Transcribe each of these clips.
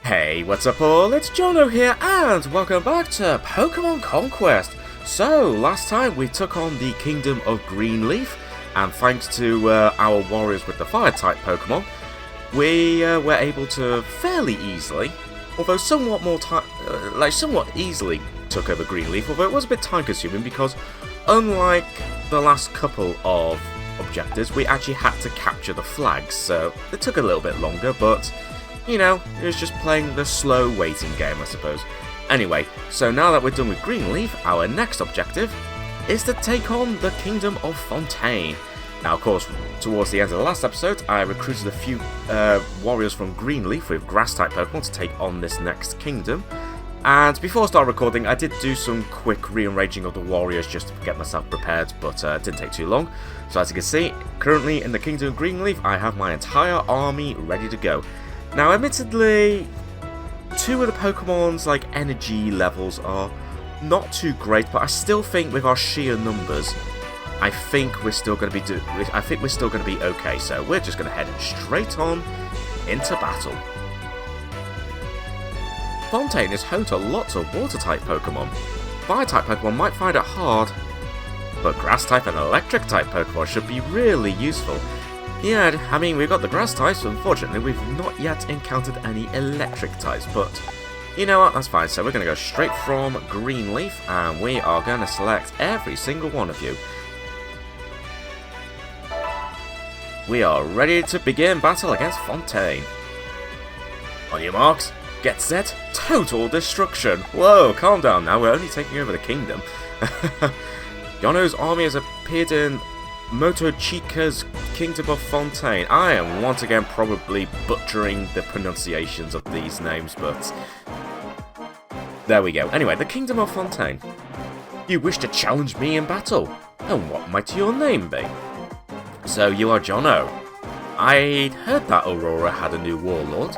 Hey, what's up all? It's Jono here, and welcome back to Pokémon Conquest. So, last time we took on the Kingdom of Greenleaf, and thanks to our warriors with the Fire-type Pokémon, we were able to fairly easily, although somewhat easily took over Greenleaf, although it was a bit time-consuming because, unlike the last couple of objectives, we actually had to capture the flags, so it took a little bit longer, but you know, it was just playing the slow waiting game, I suppose. Anyway, so now that we're done with Greenleaf, our next objective is to take on the Kingdom of Fontaine. Now, of course, towards the end of the last episode, I recruited a few warriors from Greenleaf with Grass-type Pokemon to take on this next kingdom. And before I start recording, I did do some quick rearranging of the warriors just to get myself prepared, but it didn't take too long. So as you can see, currently in the Kingdom of Greenleaf, I have my entire army ready to go. Now, admittedly, two of the Pokemon's energy levels are not too great, but I still think with our sheer numbers, I think we're still going to be okay. So we're just going to head straight on into battle. Fontaine is home to lots of Water-type Pokemon. Fire-type Pokemon might find it hard, but Grass-type and Electric-type Pokemon should be really useful. Yeah, I mean, we've got the grass types, but unfortunately we've not yet encountered any electric types, but you know what, that's fine. So we're going to go straight from Greenleaf, and we are going to select every single one of you. We are ready to begin battle against Fontaine. On your marks, get set, total destruction. Whoa, calm down now, we're only taking over the kingdom. Yono's army has appeared in Motochica's Kingdom of Fontaine. I am once again probably butchering the pronunciations of these names, but there we go. Anyway, the Kingdom of Fontaine. You wish to challenge me in battle, and what might your name be? So you are Jono. I'd heard that Aurora had a new warlord,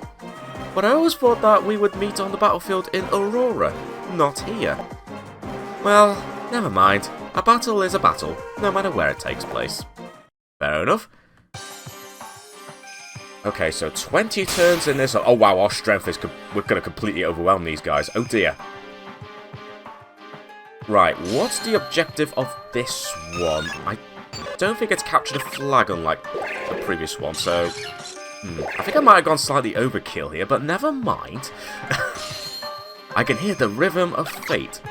but I always thought that we would meet on the battlefield in Aurora, not here. Well, never mind. A battle is a battle, no matter where it takes place. Fair enough. Okay, so 20 turns in this. Oh wow, our strength is... we're going to completely overwhelm these guys. Oh dear. Right, what's the objective of this one? I don't think it's captured a flag unlike the previous one, so... I think I might have gone slightly overkill here, but never mind. I can hear the rhythm of fate.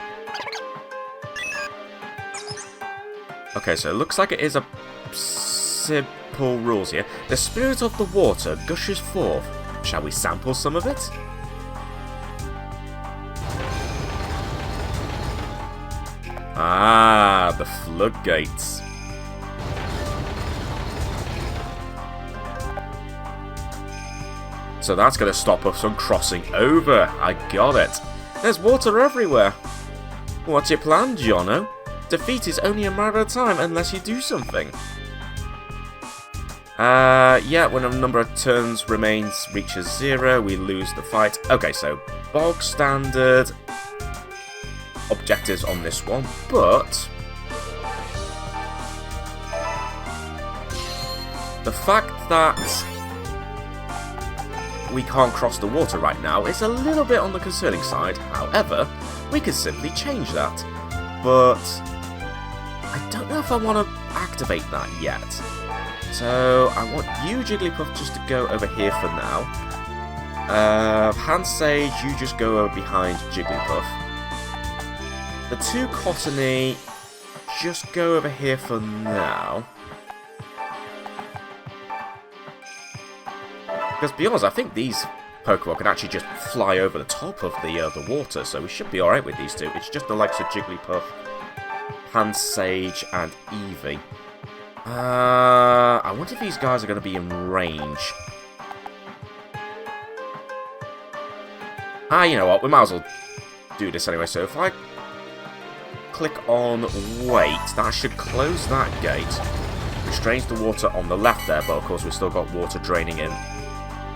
Okay, so it looks like it is a simple rules here. The spirit of the water gushes forth. Shall we sample some of it? Ah, the floodgates. So that's going to stop us from crossing over. I got it. There's water everywhere. What's your plan, Jono? Defeat is only a matter of time unless you do something. Yeah, when a number of turns reaches 0, we lose the fight. Okay, so bog standard objectives on this one, but the fact that we can't cross the water right now is a little bit on the concerning side. However, we could simply change that, but I don't know if I want to activate that yet. So I want you, Jigglypuff, just to go over here for now. Hand Sage, you just go over behind Jigglypuff. The two Cottony, just go over here for now. Because to be honest, I think these Pokemon can actually just fly over the top of the water, so we should be alright with these two. It's just the likes of Jigglypuff, Hand Sage, and Eevee. I wonder if these guys are going to be in range. You know what? We might as well do this anyway. So if I click on wait, that should close that gate. Restrains the water on the left there, but of course we've still got water draining in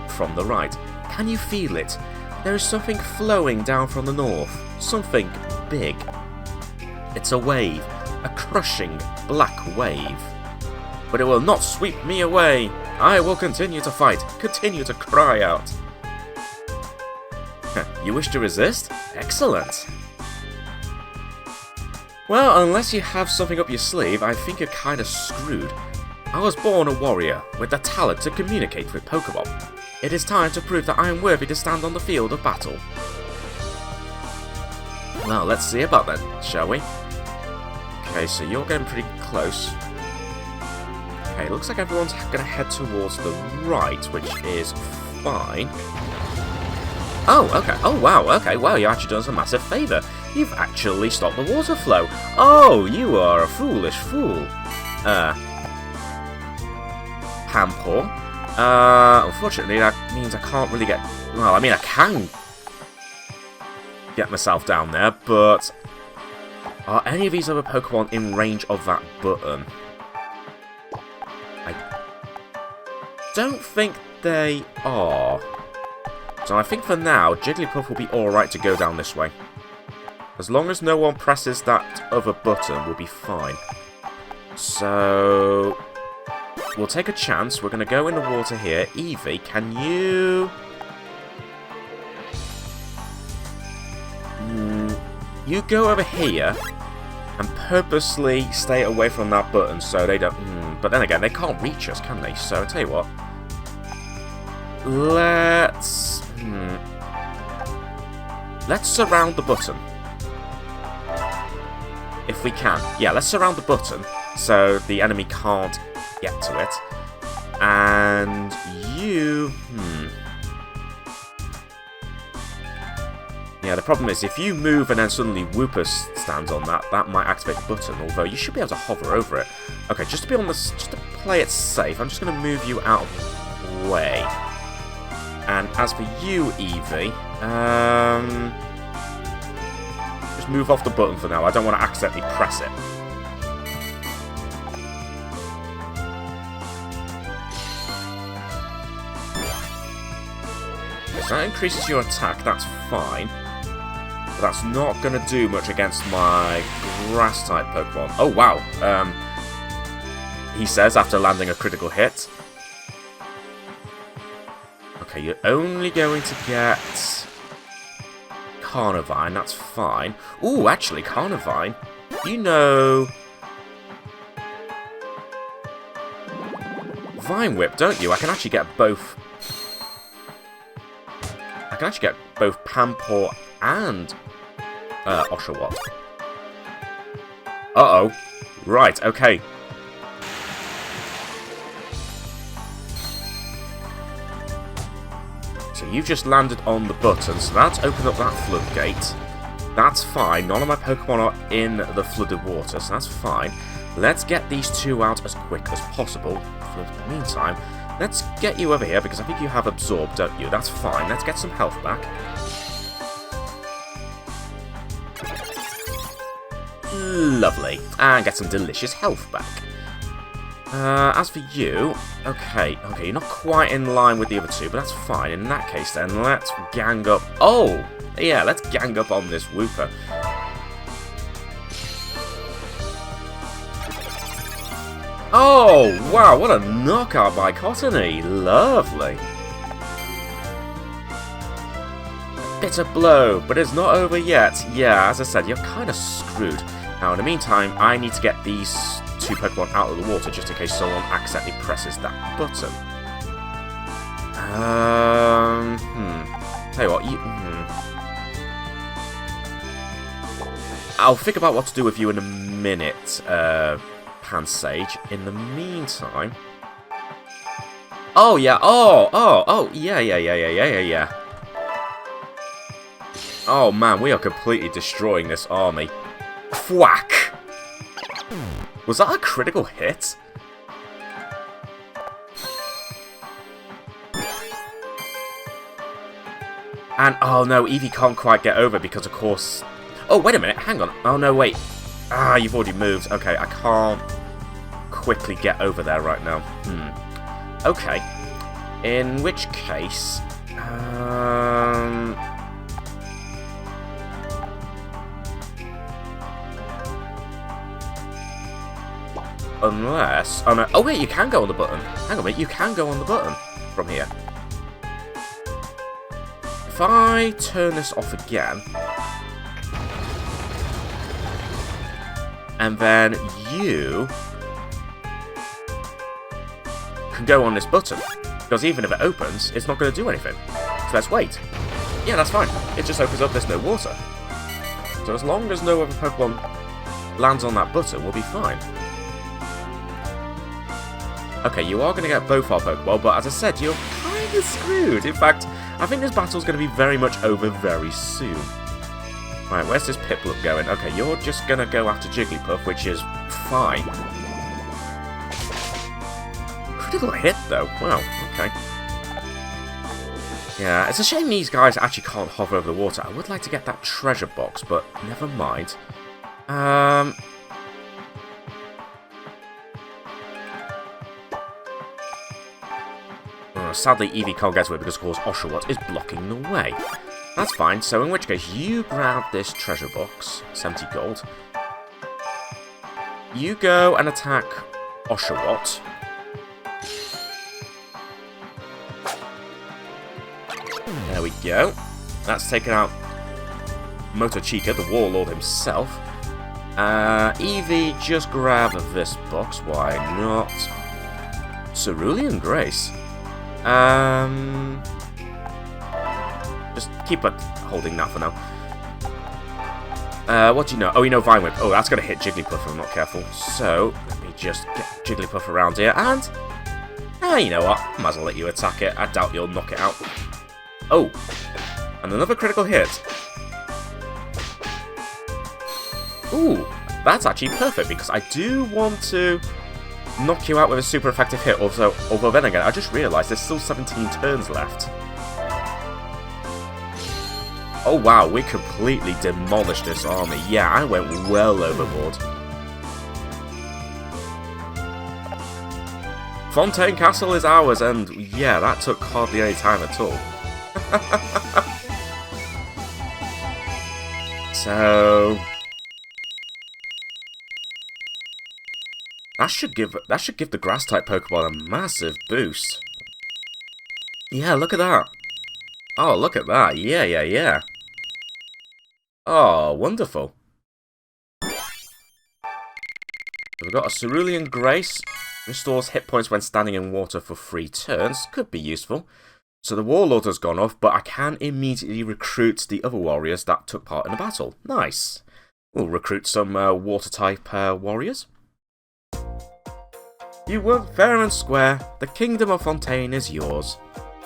from the right. Can you feel it? There is something flowing down from the north. Something big. It's a wave. A crushing black wave. But it will not sweep me away. I will continue to fight, continue to cry out. You wish to resist? Excellent. Well, unless you have something up your sleeve, I think you're kinda screwed. I was born a warrior, with the talent to communicate with Pokémon. It is time to prove that I am worthy to stand on the field of battle. Well, let's see about that, shall we? Okay, so you're getting pretty close. Okay, looks like everyone's gonna head towards the right, which is fine. Oh, okay. Oh, wow. Okay, well, you actually done us a massive favour. You've actually stopped the water flow. Oh, you are a foolish fool. Pampor. Unfortunately, that means I can't really get... Well, I mean, I can get myself down there, but... Are any of these other Pokemon in range of that button? I don't think they are. So I think for now, Jigglypuff will be alright to go down this way. As long as no one presses that other button, we'll be fine. So... We'll take a chance. We're going to go in the water here. Eevee, can you... You go over here and purposely stay away from that button so they don't... But then again, they can't reach us, can they? So, I'll tell you what. Let's... Let's surround the button. If we can. Yeah, let's surround the button so the enemy can't get to it. And you... Yeah, the problem is if you move and then suddenly Wooper stands on that, that might activate the button, although you should be able to hover over it. Okay, just to be on this, just to play it safe, I'm just going to move you out of the way. And as for you, Eevee, just move off the button for now. I don't want to accidentally press it. Okay, so that increases your attack, that's fine. But that's not going to do much against my Grass-type Pokemon. Oh, wow. He says after landing a critical hit. Okay, you're only going to get Carnivine, that's fine. Ooh, actually, Carnivine, you know Vine Whip, don't you? I can actually get both. I can actually get both Pampor and Oshawott. Uh-oh. Right, okay. So you've just landed on the button, so that's opened up that floodgate. That's fine. None of my Pokemon are in the flooded water, so that's fine. Let's get these two out as quick as possible. For the meantime, let's get you over here, because I think you have absorbed, don't you? That's fine. Let's get some health back. Lovely. And get some delicious health back. As for you, okay, you're not quite in line with the other two, but that's fine. In that case, then, let's gang up. Oh, yeah, let's gang up on this Wooper. Oh, wow, what a knockout by Cottony. Lovely. Bitter blow, but it's not over yet. Yeah, as I said, you're kind of screwed. Now, in the meantime, I need to get these two Pokemon out of the water just in case someone accidentally presses that button. Tell you what, I'll think about what to do with you in a minute, Pansage. In the meantime... Oh, yeah, yeah. Oh, man, we are completely destroying this army. Thwack! Was that a critical hit? And, oh no, Eevee can't quite get over because, of course... Oh, wait a minute, hang on. Oh, no, wait. Ah, you've already moved. Okay, I can't quickly get over there right now. Okay. In which case... Unless... Oh, no. Oh, wait, you can go on the button. Hang on a minute, you can go on the button from here. if I turn this off again, and then you can go on this button, because even if it opens, it's not going to do anything. So let's wait. Yeah, that's fine. It just opens up, there's no water. So as long as no other Pokemon lands on that button, we'll be fine. Okay, you are going to get both our Pokeball, but as I said, you're kind of screwed. In fact, I think this battle's going to be very much over very soon. Right, where's this Piplup going? Okay, you're just going to go after Jigglypuff, which is fine. Critical hit, though. Wow, okay. Yeah, it's a shame these guys actually can't hover over the water. I would like to get that treasure box, but never mind. Sadly, Eevee can't get to it because, of course, Oshawott is blocking the way. That's fine, so in which case, you grab this treasure box, 70 gold. You go and attack Oshawott. There we go. That's taken out Motochica, the Warlord himself. Eevee, just grab this box, why not? Cerulean Grace. Just keep holding that for now. What do you know? Oh, you know Vine Whip. Oh, that's going to hit Jigglypuff if I'm not careful. So, let me just get Jigglypuff around here, and... you know what? Might as well let you attack it. I doubt you'll knock it out. Oh, and another critical hit. Ooh, that's actually perfect, because I do want to knock you out with a super effective hit. Also, although then again, I just realised there's still 17 turns left. Oh wow, we completely demolished this army. Yeah, I went well overboard. Fontaine Castle is ours, and yeah, that took hardly any time at all. So that should give the grass type Pokemon a massive boost. Yeah, look at that. Oh, look at that. Yeah. Oh, wonderful. We've got a Cerulean Grace. Restores hit points when standing in water for 3 turns. Could be useful. So the Warlord has gone off, but I can immediately recruit the other warriors that took part in the battle. Nice. We'll recruit some water-type warriors. You won fair and square. The Kingdom of Fontaine is yours.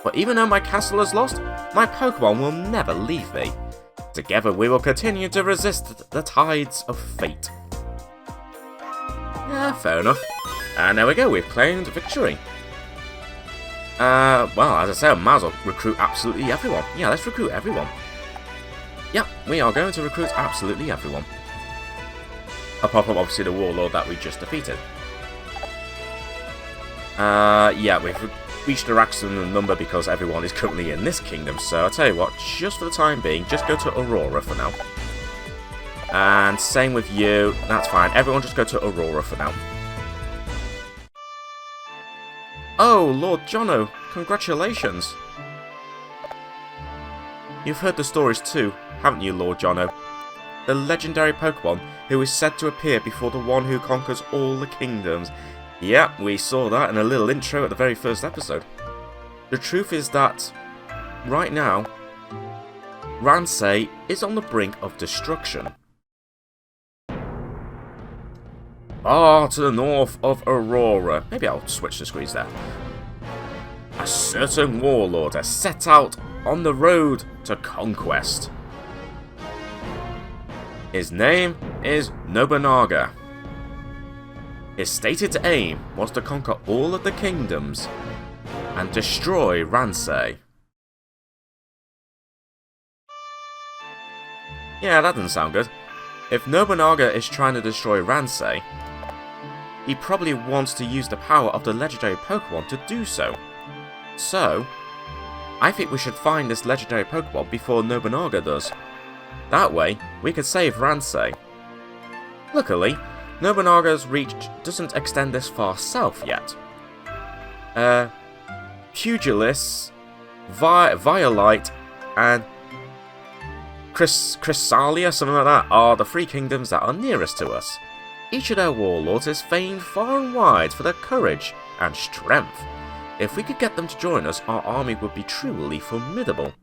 But even though my castle is lost, my Pokemon will never leave me. Together we will continue to resist the tides of fate. Yeah, fair enough. And there we go, we've claimed victory. Well, as I said, I might as well recruit absolutely everyone. Yeah, let's recruit everyone. Yeah, we are going to recruit absolutely everyone. Apart from, obviously, the Warlord that we just defeated. Yeah, we've reached a maximum number because everyone is currently in this kingdom. So, I'll tell you what, just for the time being, just go to Aurora for now. And same with you, that's fine. Everyone just go to Aurora for now. Oh, Lord Jono, congratulations. You've heard the stories too, haven't you, Lord Jono? The legendary Pokemon who is said to appear before the one who conquers all the kingdoms. Yeah, we saw that in a little intro at the very first episode. The truth is that, right now, Ransei is on the brink of destruction. Far to the north of Aurora. Maybe I'll switch the screens there. A certain warlord has set out on the road to conquest. His name is Nobunaga. His stated aim was to conquer all of the kingdoms and destroy Ransei. Yeah, that doesn't sound good. If Nobunaga is trying to destroy Ransei, he probably wants to use the power of the legendary Pokemon to do so. So, I think we should find this legendary Pokemon before Nobunaga does. That way, we can save Ransei. Luckily, Nobunaga's reach doesn't extend this far south yet. Pugilis, Violite, and Chrysalia, something like that, are the 3 kingdoms that are nearest to us. Each of their warlords is famed far and wide for their courage and strength. If we could get them to join us, our army would be truly formidable.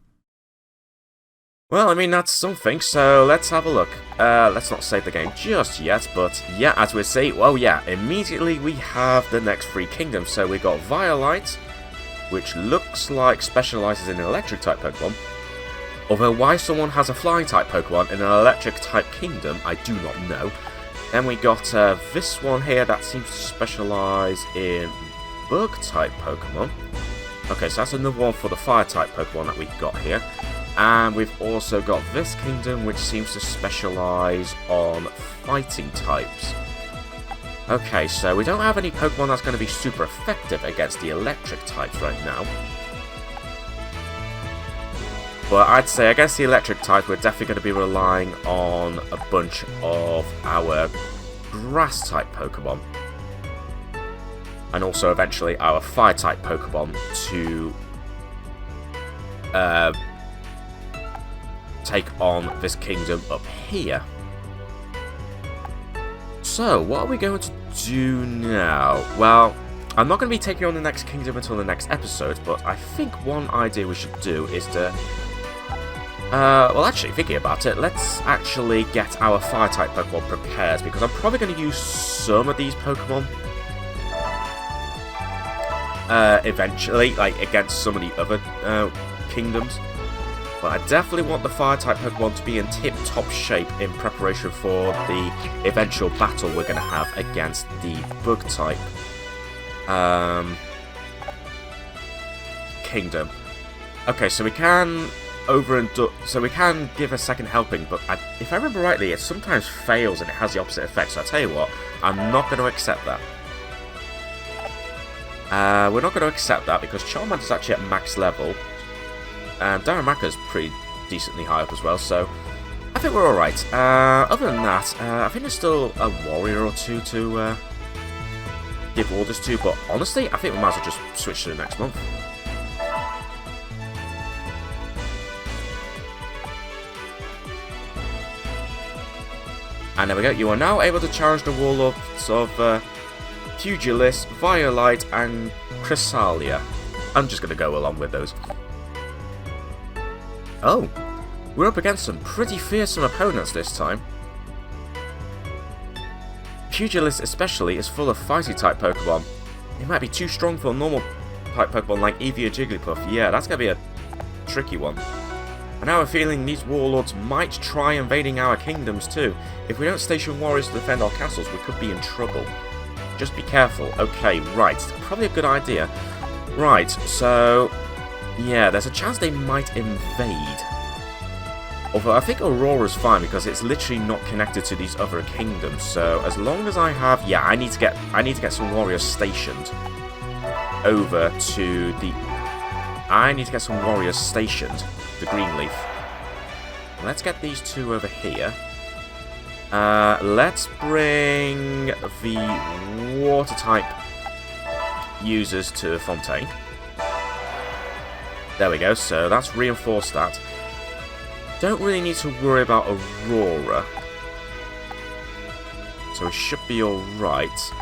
Well, I mean, that's something, so let's have a look. Let's not save the game just yet, but yeah, as we see, well, yeah, immediately we have the next 3 kingdoms. So we got Violite, which looks like specializes in electric type Pokemon. Although why someone has a flying type Pokemon in an electric type kingdom, I do not know. Then we got this one here that seems to specialize in bug type Pokemon. Okay, so that's another one for the fire type Pokemon that we've got here. And we've also got this kingdom which seems to specialise on fighting types. Okay, so we don't have any Pokemon that's going to be super effective against the electric types right now. But I'd say against the electric type we're definitely going to be relying on a bunch of our grass type Pokemon. And also eventually our fire type Pokemon to take on this kingdom up here. So, what are we going to do now? Well, I'm not going to be taking on the next kingdom until the next episode, but I think one idea we should do is to... well, actually, thinking about it, let's actually get our fire-type Pokemon prepared, because I'm probably going to use some of these Pokemon eventually, like, against some of the other kingdoms. But I definitely want the fire-type Pokemon to be in tip-top shape in preparation for the eventual battle we're going to have against the bug-type kingdom. Okay, so we can so we can give a second helping, but if I remember rightly, it sometimes fails and it has the opposite effect. So I tell you what, I'm not going to accept that. We're not going to accept that because Charmander's actually at max level. And Darumaka's pretty decently high up as well, so I think we're alright. Other than that, I think there's still a warrior or two to give orders to, but honestly, I think we might as well just switch to the next month. And there we go, you are now able to challenge the warlords of Pugilist, Violite, and Chrysalia. I'm just going to go along with those. Oh, we're up against some pretty fearsome opponents this time. Pugilist especially is full of fighty type Pokemon. It might be too strong for a normal type Pokemon like Eevee or Jigglypuff. Yeah, that's going to be a tricky one. And I have a feeling these warlords might try invading our kingdoms too. If we don't station warriors to defend our castles, we could be in trouble. Just be careful. Okay, right, probably a good idea. Right, so... yeah, there's a chance they might invade. Although I think Aurora's fine because it's literally not connected to these other kingdoms. So as long as I have, yeah, I need to get some warriors stationed over to the. I need to get some warriors stationed to Greenleaf. Let's get these two over here. Let's bring the water type users to Fontaine. There we go, so that's reinforced that. Don't really need to worry about Aurora. So we should be alright.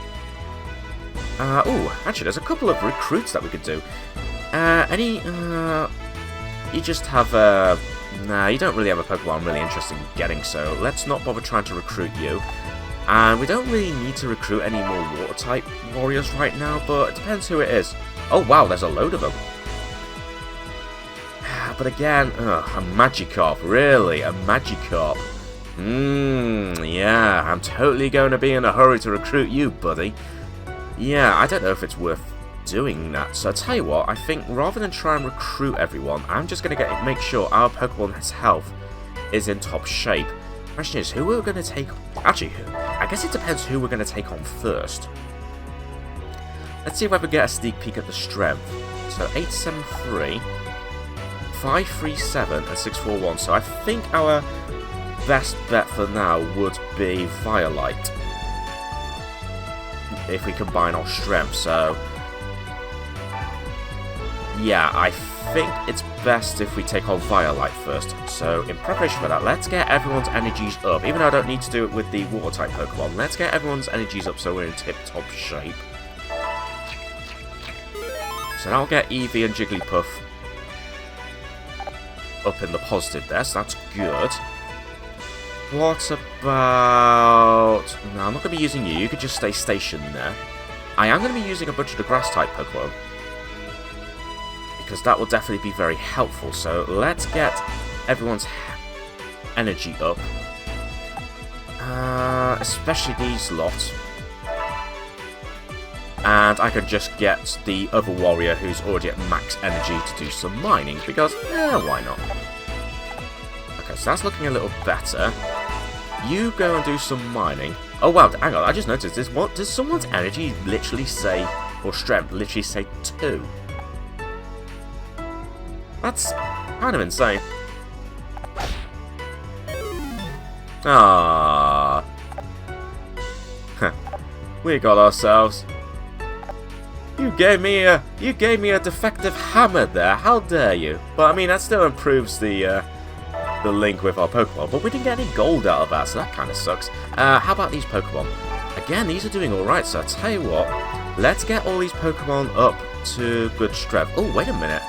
Oh, actually, there's a couple of recruits that we could do. You just have, nah, you don't really have a Pokemon I'm really interested in getting, so let's not bother trying to recruit you. And we don't really need to recruit any more Water-type warriors right now, but it depends who it is. Oh, wow, there's a load of them. But again, a Magikarp, really? A Magikarp? Yeah, I'm totally going to be in a hurry to recruit you, buddy. Yeah, I don't know if it's worth doing that. So I'll tell you what, I think rather than try and recruit everyone, I'm just going to make sure our Pokemon's health is in top shape. Question is, who we're going to take... Actually, I guess it depends who we're going to take on first. Let's see if I can get a sneak peek at the strength. So 873... 537 and 641, so I think our best bet for now would be Violite if we combine our strength. So yeah, I think it's best if we take on Firelight first. So, in preparation for that, let's get everyone's energies up. Even though I don't need to do it with the Water-type Pokemon, let's get everyone's energies up so we're in tip-top shape. So now I'll get Eevee and Jigglypuff up in the positive there, so that's good. What about... No, I'm not going to be using you. You could just stay stationed there. I am going to be using a bunch of the Grass-type Pokemon, because that will definitely be very helpful. So let's get everyone's energy up. Especially these lot. And I can just get the other warrior who's already at max energy to do some mining, because, why not? Okay, so that's looking a little better. You go and do some mining. Oh wow, hang on, I just noticed this. What does someone's energy literally say, or strength literally say 2? That's kind of insane. Ah, we got ourselves. You gave me a defective hammer there. How dare you? But I mean, that still improves the link with our Pokemon. But we didn't get any gold out of that, so that kind of sucks. How about these Pokemon? Again, these are doing all right. So I tell you what, let's get all these Pokemon up to good strength. Oh, wait a minute.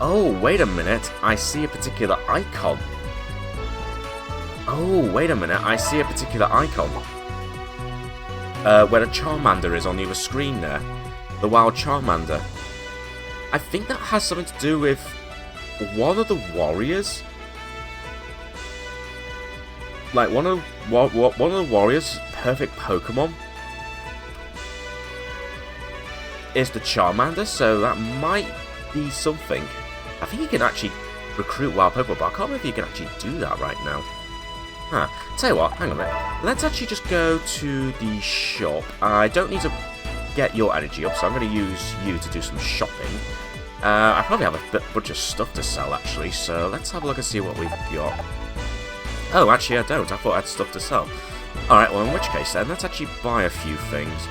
Oh, wait a minute. I see a particular icon. Oh, wait a minute. I see a particular icon. Where the Charmander is on the other screen there. The Wild Charmander. I think that has something to do with one of the warriors. Like, one of the warriors' perfect Pokemon is the Charmander, so that might be something. I think you can actually recruit wild Pokemon, but I can't remember if you can actually do that right now. Huh. Tell you what, hang on a minute. Let's actually just go to the shop. I don't need to get your energy up, so I'm going to use you to do some shopping. I probably have a bunch of stuff to sell, actually, so let's have a look and see what we've got. Oh, actually I don't. I thought I had stuff to sell. Alright, well in which case then, let's actually buy a few things.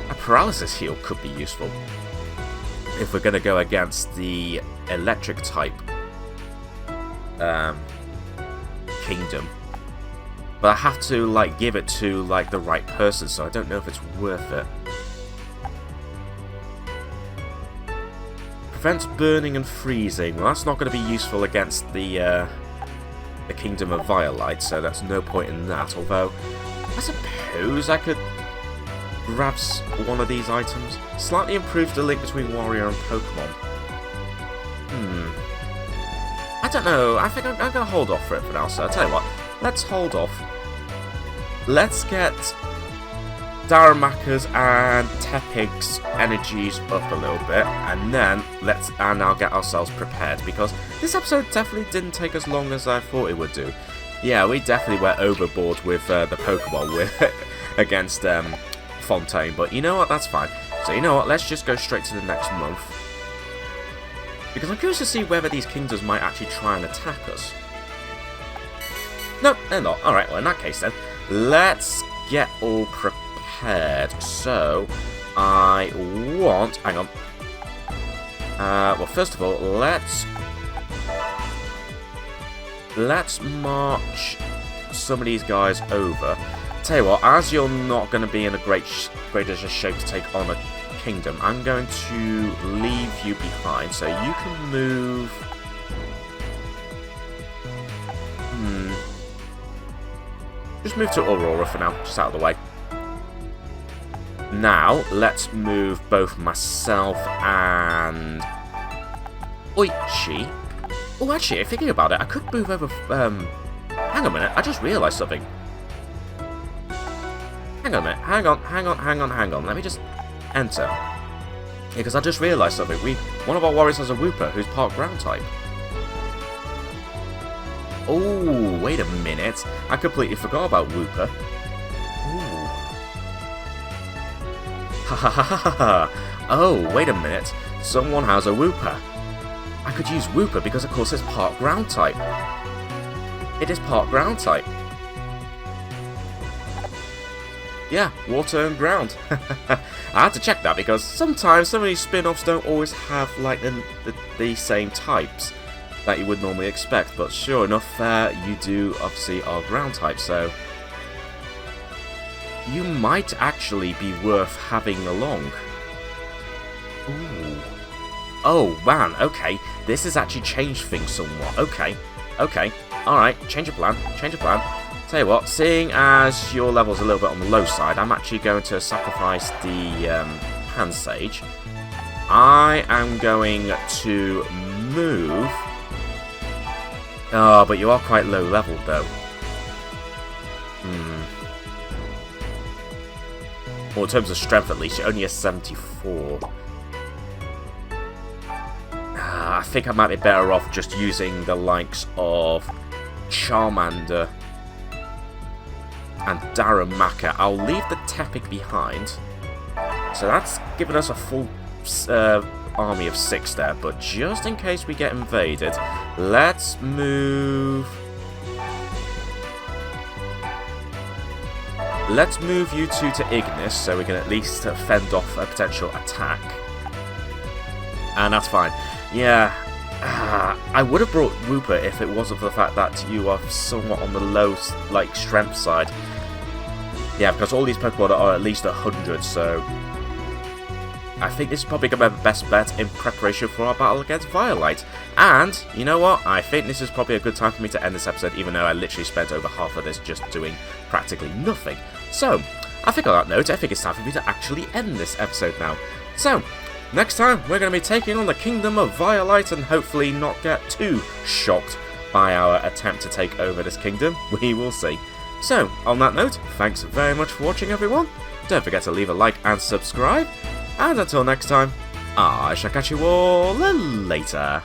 A paralysis heal could be useful. If we're going to go against the electric type kingdom. But I have to, like, give it to, like, the right person, so I don't know if it's worth it. Prevents burning and freezing. Well, that's not going to be useful against the Kingdom of Violet, so that's no point in that. Although, I suppose I could grab one of these items. Slightly improves the link between warrior and Pokemon. I don't know. I think I'm going to hold off for it for now, so I'll tell you what. Let's hold off. Let's get Darumaka's and Tepig's energies up a little bit, and then I'll get ourselves prepared, because this episode definitely didn't take as long as I thought it would do. Yeah, we definitely went overboard with the Pokemon against Fontaine, but you know what? That's fine. So you know what? Let's just go straight to the next month, because I'm curious to see whether these kingdoms might actually try and attack us. No, they're not. Alright, well in that case then, let's get all prepared. So, I want... Hang on. Well, first of all, let's march some of these guys over. Tell you what, as you're not going to be in a greatest shape to take on a kingdom, I'm going to leave you behind, so you can move... Just move to Aurora for now, just out of the way. Now, let's move both myself and Oichi. Oh, actually, thinking about it, I could move over... hang on a minute, I just realised something. Hang on a minute, hang on. Let me just enter. Yeah, because I just realised something. One of our warriors has a Wooper who's part ground type. Oh, wait a minute. I completely forgot about Wooper. Ooh. Ha ha ha ha ha. Oh, wait a minute. Someone has a Wooper. I could use Wooper because, of course, it's part ground type. It is part ground type. Yeah, water and ground. I had to check that because sometimes some of these spin-offs don't always have like the same types that you would normally expect. But sure enough, you do obviously are ground type, so you might actually be worth having along. Ooh. Oh man, okay. This has actually changed things somewhat. Okay. Alright, change of plan. Tell you what, seeing as your level's a little bit on the low side, I'm actually going to sacrifice the Hand Sage. I am going to move. Oh, but you are quite low level though. Well, in terms of strength at least, you're only a 74. I think I might be better off just using the likes of Charmander and Darumaka. I'll leave the Tepig behind. So that's given us a full army of 6 there. But just in case we get invaded, let's move... Let's move you two to Ignis so we can at least fend off a potential attack. And that's fine. Yeah, I would have brought Rupert if it wasn't for the fact that you are somewhat on the low, like, strength side. Yeah, because all these Pokemon are at least 100, so I think this is probably going to be the best bet in preparation for our battle against Violite. And, you know what, I think this is probably a good time for me to end this episode, even though I literally spent over half of this just doing practically nothing. So, I think on that note, I think it's time for me to actually end this episode now. So, next time, we're going to be taking on the Kingdom of Violite and hopefully not get too shocked by our attempt to take over this kingdom. We will see. So, on that note, thanks very much for watching, everyone. Don't forget to leave a like and subscribe. And until next time, I shall catch you all later.